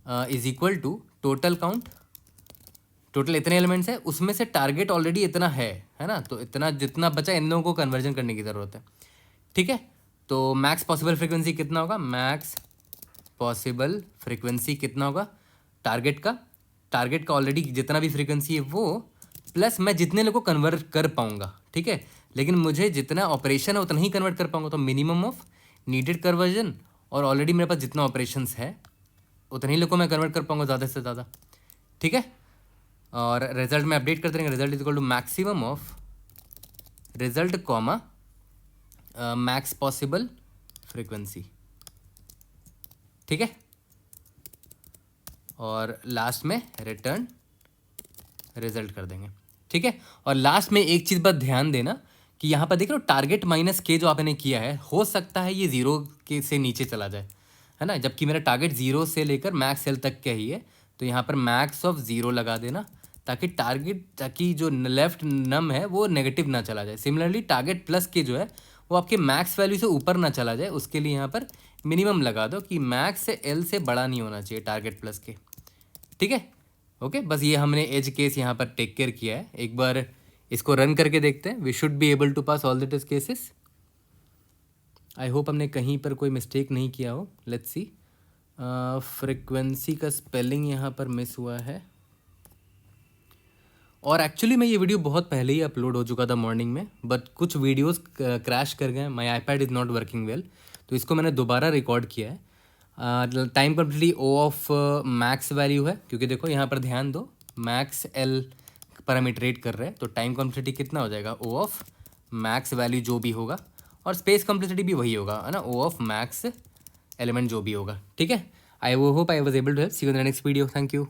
is equal to total count. Total इतने एलिमेंट्स है, उसमें से टारगेट ऑलरेडी इतना है ना, तो इतना जितना बचा इन लोगों को कन्वर्जन करने की ज़रूरत है। ठीक है, तो मैक्स पॉसिबल फ्रीक्वेंसी कितना होगा? मैक्स पॉसिबल फ्रीक्वेंसी कितना होगा टारगेट का ऑलरेडी जितना भी फ्रीक्वेंसी है वो, प्लस मैं जितने लोगों को कन्वर्ट कर पाऊंगा। ठीक है, लेकिन मुझे जितना ऑपरेशन है उतना ही कन्वर्ट कर पाऊंगा, तो मिनिमम ऑफ नीडेड कन्वर्जन, और ऑलरेडी मेरे पास जितना ऑपरेशंस है उतने ही लोगों को मैं कन्वर्ट कर पाऊंगा ज़्यादा से ज़्यादा। ठीक है, और रिजल्ट में अपडेट कर देंगे। Result is equal to maximum of result comma max possible frequency. ठीक है, और लास्ट में रिटर्न रिजल्ट कर देंगे। ठीक है, और लास्ट में एक चीज़ बस ध्यान देना कि यहाँ पर देख रहे हो टारगेट -k जो आपने किया है, हो सकता है ये 0 के से नीचे चला जाए, है ना, जबकि मेरा टारगेट 0 से लेकर मैक्स एल तक का ही है। तो यहाँ पर मैक्स ऑफ 0 लगा देना, ताकि जो लेफ्ट नम है वो नेगेटिव ना चला जाए। सिमिलरली टारगेट +k जो है वो आपके मैक्स वैल्यू से ऊपर ना चला जाए, उसके लिए यहाँ पर मिनिमम लगा दो कि मैक्स से एल से बड़ा नहीं होना चाहिए टारगेट +k। ठीक है, ओके, बस ये हमने एज केस यहाँ पर टेक केयर किया है। एक बार इसको रन करके देखते हैं। We should be able to pass all the test cases. I hope हमने कहीं पर कोई मिस्टेक नहीं किया हो। लेट्स सी, फ्रीक्वेंसी का स्पेलिंग यहाँ पर मिस हुआ है, और एक्चुअली मैं ये वीडियो बहुत पहले ही अपलोड हो चुका था मॉर्निंग में, बट कुछ वीडियोस क्रैश कर गए। My iPad is not working well, तो इसको मैंने दोबारा रिकॉर्ड किया है। Time complexity O of max value है, क्योंकि देखो यहाँ पर ध्यान दो मैक्स एल पैरामीटरेट कर रहे हैं, तो टाइम कम्प्लीटिटी कितना हो जाएगा? ओ ऑफ मैक्स वैल्यू जो भी होगा, और स्पेस कम्प्लीटिटी भी वही होगा, है ना, ओ ऑफ मैक्स एलिमेंट जो भी होगा। ठीक है, I hope I was able to help. See you in the next video. Thank you.